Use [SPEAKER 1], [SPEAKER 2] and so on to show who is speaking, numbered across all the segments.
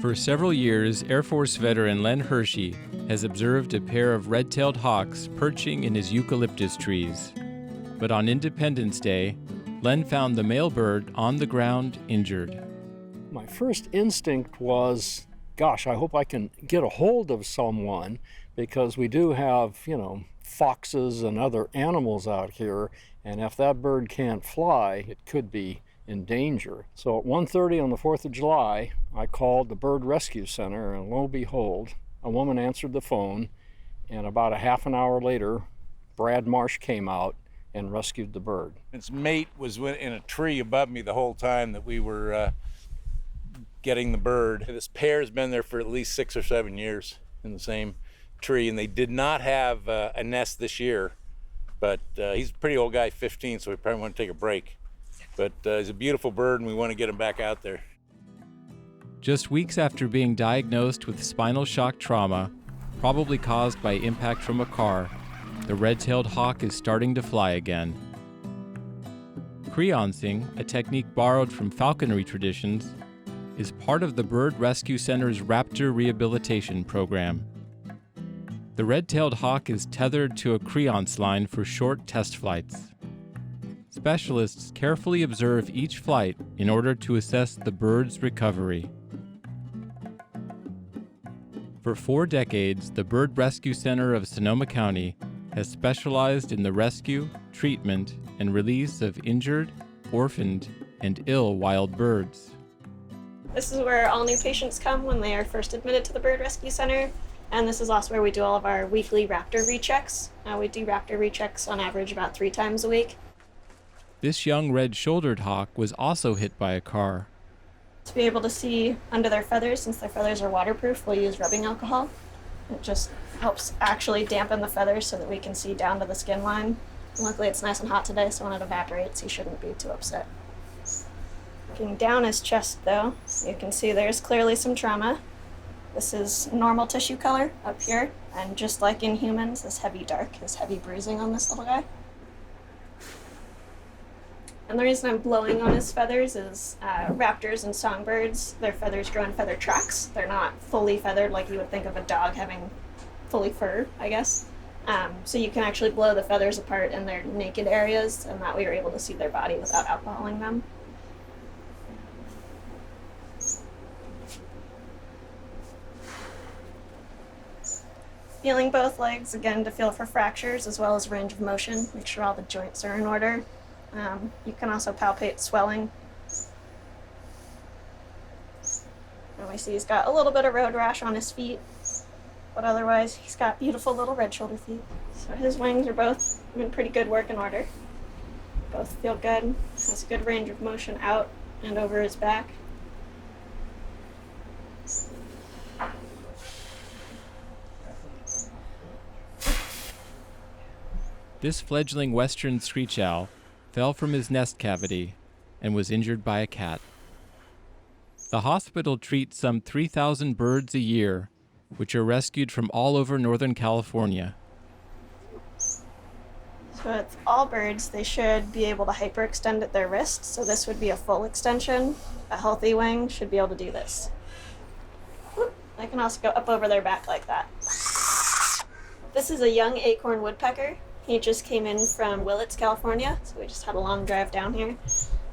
[SPEAKER 1] For several years, Air Force veteran Len Hershey has observed a pair of red-tailed hawks perching in his eucalyptus trees. But on Independence Day, Len found the male bird on the ground injured.
[SPEAKER 2] My first instinct was, gosh, I hope I can get a hold of someone, because we do have, foxes and other animals out here, and if that bird can't fly, it could be in danger. So at 1:30 on the 4th of July, I called the Bird Rescue Center, and lo and behold, a woman answered the phone, and about a half an hour later, Brad Marsh came out and rescued the bird.
[SPEAKER 3] Its mate was in a tree above me the whole time that we were getting the bird. This pair's been there for at least 6 or 7 years in the same tree, and they did not have a nest this year, but he's a pretty old guy, 15, so we probably want to take a break. But he's a beautiful bird, and we want to get him back out there.
[SPEAKER 1] Just weeks after being diagnosed with spinal shock trauma, probably caused by impact from a car, the red-tailed hawk is starting to fly again. Creancing, a technique borrowed from falconry traditions, is part of the Bird Rescue Center's Raptor Rehabilitation Program. The red-tailed hawk is tethered to a creance line for short test flights. Specialists carefully observe each flight in order to assess the bird's recovery. For 4 decades, the Bird Rescue Center of Sonoma County has specialized in the rescue, treatment, and release of injured, orphaned, and ill wild birds.
[SPEAKER 4] This is where all new patients come when they are first admitted to the Bird Rescue Center, and this is also where we do all of our weekly raptor rechecks. We do raptor rechecks on average about 3 times a week.
[SPEAKER 1] This young red-shouldered hawk was also hit by a car.
[SPEAKER 4] To be able to see under their feathers, since their feathers are waterproof, we'll use rubbing alcohol. It just helps actually dampen the feathers so that we can see down to the skin line. Luckily it's nice and hot today, so when it evaporates, he shouldn't be too upset. Looking down his chest though, you can see there's clearly some trauma. This is normal tissue color up here, and just like in humans, this heavy dark is heavy bruising on this little guy. And the reason I'm blowing on his feathers is raptors and songbirds, their feathers grow in feather tracks. They're not fully feathered like you would think of a dog having fully fur, I guess. So you can actually blow the feathers apart in their naked areas, and that way you're able to see their body without alcoholing them. Feeling both legs, again, to feel for fractures as well as range of motion. Make sure all the joints are in order. You can also palpate swelling. And we see he's got a little bit of road rash on his feet, but otherwise he's got beautiful little red shoulder feet. So his wings are both in pretty good working order. Both feel good. Has a good range of motion out and over his back.
[SPEAKER 1] This fledgling western screech owl fell from his nest cavity and was injured by a cat. The hospital treats some 3,000 birds a year, which are rescued from all over Northern California.
[SPEAKER 4] So with all birds, they should be able to hyperextend at their wrist, so this would be a full extension. A healthy wing should be able to do this. They can also go up over their back like that. This is a young acorn woodpecker. He just came in from Willits, California, so we just had a long drive down here.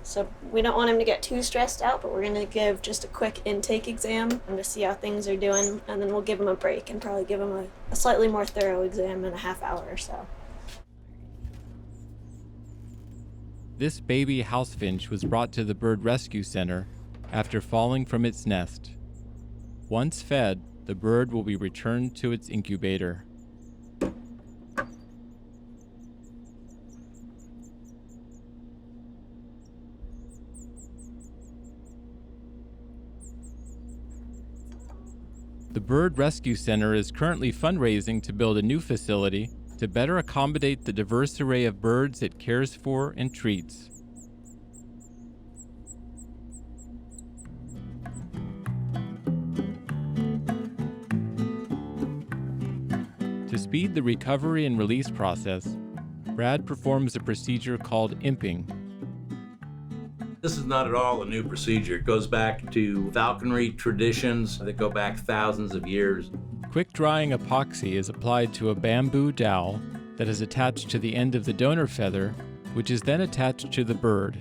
[SPEAKER 4] So we don't want him to get too stressed out, but we're going to give just a quick intake exam to see how things are doing, and then we'll give him a break and probably give him a slightly more thorough exam in a half hour or so.
[SPEAKER 1] This baby house finch was brought to the Bird Rescue Center after falling from its nest. Once fed, the bird will be returned to its incubator. The Bird Rescue Center is currently fundraising to build a new facility to better accommodate the diverse array of birds it cares for and treats. To speed the recovery and release process, Brad performs a procedure called imping.
[SPEAKER 3] This is not at all a new procedure. It goes back to falconry traditions that go back thousands of years.
[SPEAKER 1] Quick drying epoxy is applied to a bamboo dowel that is attached to the end of the donor feather, which is then attached to the bird.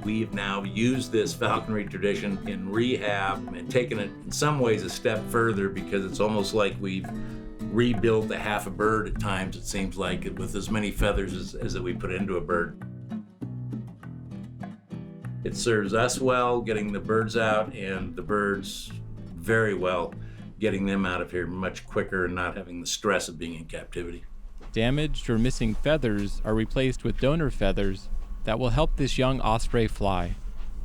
[SPEAKER 3] We've now used this falconry tradition in rehab and taken it in some ways a step further, because it's almost like we've rebuilt a half a bird at times, it seems like, with as many feathers as that we put into a bird. It serves us well getting the birds out, and the birds very well getting them out of here much quicker and not having the stress of being in captivity.
[SPEAKER 1] Damaged or missing feathers are replaced with donor feathers that will help this young osprey fly.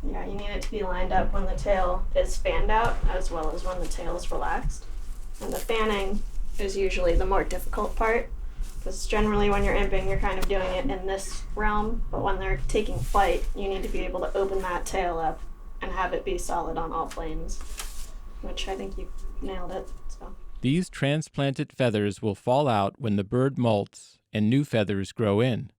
[SPEAKER 4] Yeah, you need it to be lined up when the tail is fanned out as well as when the tail is relaxed. And the fanning is usually the more difficult part, because generally when you're imping, you're kind of doing it in this realm, but when they're taking flight, you need to be able to open that tail up and have it be solid on all planes, which I think you nailed it. So
[SPEAKER 1] These transplanted feathers will fall out when the bird molts and new feathers grow in.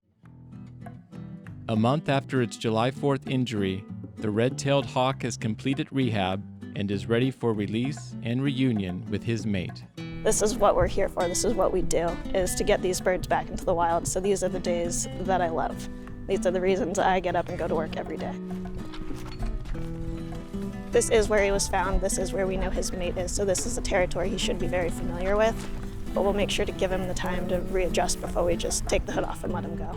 [SPEAKER 1] A month after its July 4th injury, the red-tailed hawk has completed rehab and is ready for release and reunion with his mate.
[SPEAKER 4] this is what we're here for. This is what we do, is to get these birds back into the wild. So these are the days that I love. These are the reasons I get up and go to work every day. This is where he was found. This is where we know his mate is. So this is a territory he should be very familiar with. But we'll make sure to give him the time to readjust before we just take the hood off and let him go.